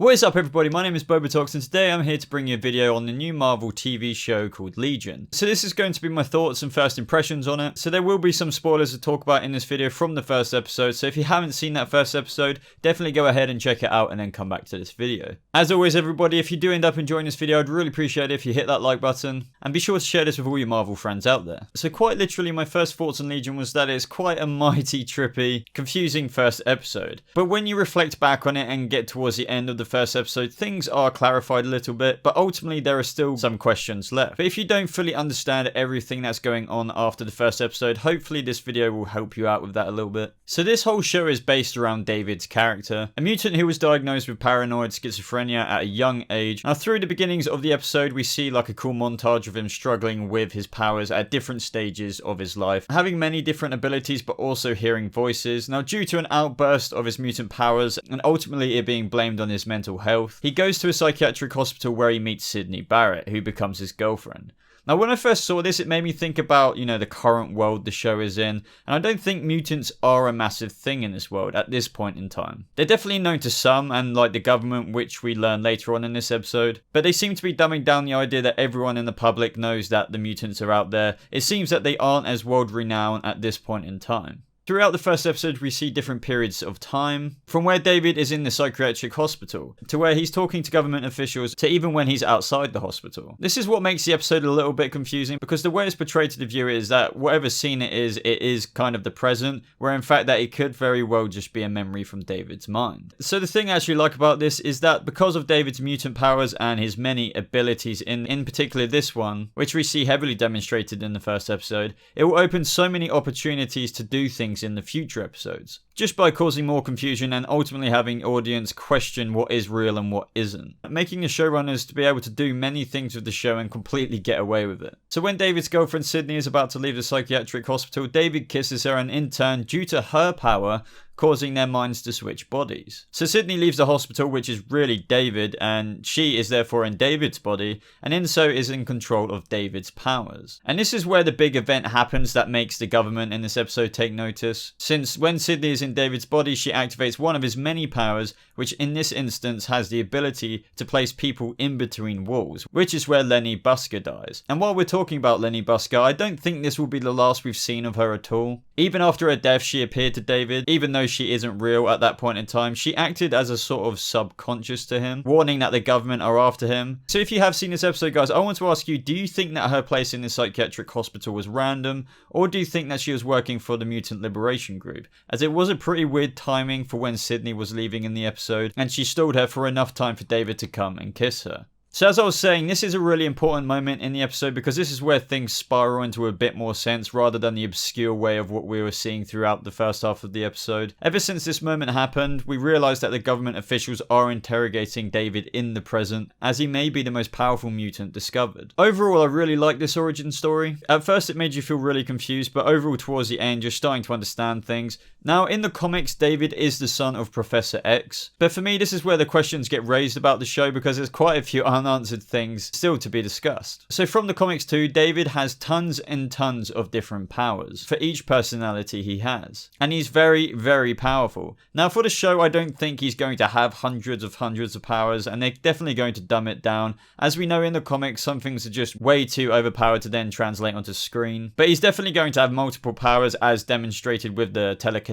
What is up everybody, my name is BobaTalks and today I'm here to bring you a video on the new Marvel TV show called Legion. So this is going to be my thoughts and first impressions on it. So there will be some spoilers to talk about in this video from the first episode, so if you haven't seen that first episode, definitely go ahead and check it out and then come back to this video. As always everybody, if you do end up enjoying this video, I'd really appreciate it if you hit that like button and be sure to share this with all your Marvel friends out there. So quite literally my first thoughts on Legion was that it's quite a mighty trippy, confusing first episode. But when you reflect back on it and get towards the end of the first episode, things are clarified a little bit, but ultimately there are still some questions left. But if you don't fully understand everything that's going on after the first episode, hopefully this video will help you out with that a little bit. So this whole show is based around David's character, a mutant who was diagnosed with paranoid schizophrenia at a young age. Now through the beginnings of the episode we see like a cool montage of him struggling with his powers at different stages of his life, having many different abilities but also hearing voices. Now due to an outburst of his mutant powers and ultimately it being blamed on his mental health, he goes to a psychiatric hospital where he meets Sydney Barrett, who becomes his girlfriend. Now when I first saw this, it made me think about, the current world the show is in, and I don't think mutants are a massive thing in this world at this point in time. They're definitely known to some, and like the government, which we learn later on in this episode, but they seem to be dumbing down the idea that everyone in the public knows that the mutants are out there. It seems that they aren't as world renowned at this point in time. Throughout the first episode, we see different periods of time, from where David is in the psychiatric hospital, to where he's talking to government officials, to even when he's outside the hospital. This is what makes the episode a little bit confusing, because the way it's portrayed to the viewer is that whatever scene it is kind of the present, where in fact that it could very well just be a memory from David's mind. So the thing I actually like about this is that because of David's mutant powers and his many abilities, in particular this one, which we see heavily demonstrated in the first episode, it will open so many opportunities to do things in the future episodes, just by causing more confusion and ultimately having the audience question what is real and what isn't, making the showrunners to be able to do many things with the show and completely get away with it. So when David's girlfriend Sydney is about to leave the psychiatric hospital, David kisses her, and in turn, due to her power, causing their minds to switch bodies. So Sydney leaves the hospital, which is really David, and she is therefore in David's body, and in so is in control of David's powers. And this is where the big event happens that makes the government in this episode take notice, since when Sydney is in David's body, she activates one of his many powers, which in this instance has the ability to place people in between walls, which is where Lenny Busker dies. And while we're talking about Lenny Busker, I don't think this will be the last we've seen of her at all. Even after her death, she appeared to David, even though she isn't real at that point in time. She acted as a sort of subconscious to him, warning that the government are after him. So if you have seen this episode, guys, I want to ask you, do you think that her place in the psychiatric hospital was random, or do you think that she was working for the Mutant Liberation Group? As it was a pretty weird timing for when Sydney was leaving in the episode, and she stalled her for enough time for David to come and kiss her. So as I was saying, this is a really important moment in the episode because this is where things spiral into a bit more sense rather than the obscure way of what we were seeing throughout the first half of the episode. Ever since this moment happened, we realised that the government officials are interrogating David in the present, as he may be the most powerful mutant discovered. Overall, I really like this origin story. At first it made you feel really confused, but overall towards the end you're starting to understand things. Now in the comics, David is the son of Professor X, but for me this is where the questions get raised about the show because there's quite a few unanswered things still to be discussed. So from the comics too, David has tons and tons of different powers for each personality he has, and he's very, very powerful. Now for the show, I don't think he's going to have hundreds of powers, and they're definitely going to dumb it down. As we know in the comics, some things are just way too overpowered to then translate onto screen, but he's definitely going to have multiple powers as demonstrated with the telekinesis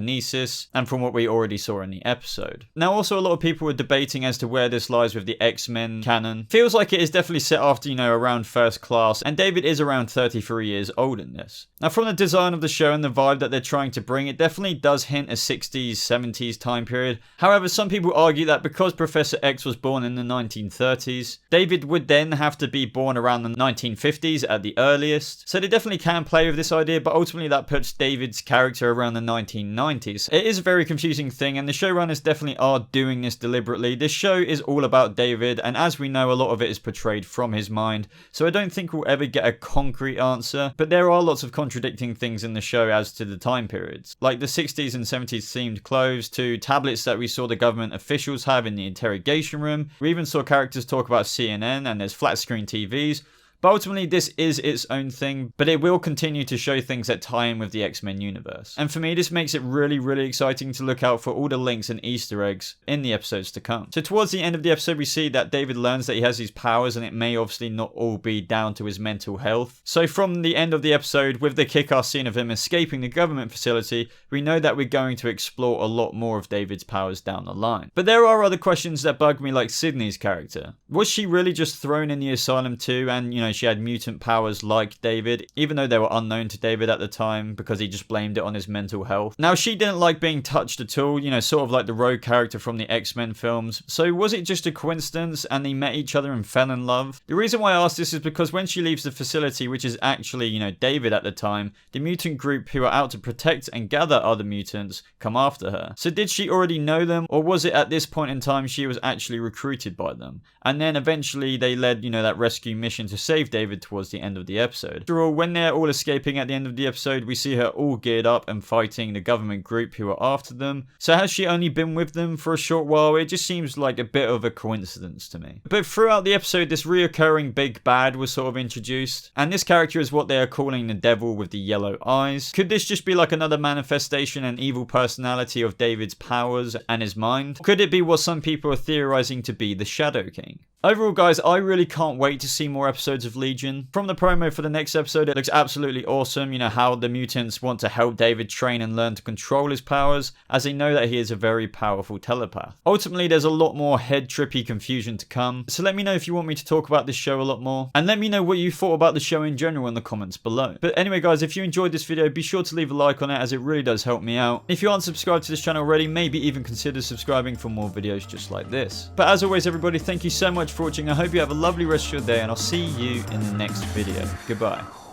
and from what we already saw in the episode. Now also a lot of people are debating as to where this lies with the X-Men canon. Feels like it is definitely set after, around First Class, and David is around 33 years old in this. Now from the design of the show and the vibe that they're trying to bring, it definitely does hint a 60s, 70s time period. However, some people argue that because Professor X was born in the 1930s, David would then have to be born around the 1950s at the earliest. So they definitely can play with this idea, but ultimately that puts David's character around the 1990s. It is a very confusing thing, and the showrunners definitely are doing this deliberately. This show is all about David, and as we know, a lot of it is portrayed from his mind, so I don't think we'll ever get a concrete answer, but there are lots of contradicting things in the show as to the time periods, like the 60s and 70s themed clothes to tablets that we saw the government officials have in the interrogation room. We even saw characters talk about CNN, and there's flat screen TVs. But ultimately, this is its own thing, but it will continue to show things that tie in with the X-Men universe. And for me, this makes it really, really exciting to look out for all the links and Easter eggs in the episodes to come. So towards the end of the episode, we see that David learns that he has these powers, and it may obviously not all be down to his mental health. So from the end of the episode, with the kick-ass scene of him escaping the government facility, we know that we're going to explore a lot more of David's powers down the line. But there are other questions that bug me, like Sydney's character. Was she really just thrown in the asylum too, and she had mutant powers like David, even though they were unknown to David at the time because he just blamed it on his mental health? Now, she didn't like being touched at all, sort of like the rogue character from the X-Men films. So was it just a coincidence and they met each other and fell in love? The reason why I ask this is because when she leaves the facility, which is actually, David at the time, the mutant group who are out to protect and gather other mutants come after her. So did she already know them, or was it at this point in time she was actually recruited by them? And then eventually they led, that rescue mission to save David towards the end of the episode. After all, when they're all escaping at the end of the episode, we see her all geared up and fighting the government group who are after them. So has she only been with them for a short while? It just seems like a bit of a coincidence to me. But throughout the episode, this reoccurring big bad was sort of introduced, and this character is what they are calling the devil with the yellow eyes. Could this just be like another manifestation and evil personality of David's powers and his mind? Or could it be what some people are theorizing to be the Shadow King? Overall, guys, I really can't wait to see more episodes of Legion. From the promo for the next episode, it looks absolutely awesome. How the mutants want to help David train and learn to control his powers, as they know that he is a very powerful telepath. Ultimately, there's a lot more head-trippy confusion to come. So let me know if you want me to talk about this show a lot more. And let me know what you thought about the show in general in the comments below. But anyway, guys, if you enjoyed this video, be sure to leave a like on it, as it really does help me out. If you aren't subscribed to this channel already, maybe even consider subscribing for more videos just like this. But as always, everybody, thank you so much for watching. I hope you have a lovely rest of your day, and I'll see you in the next video. Goodbye.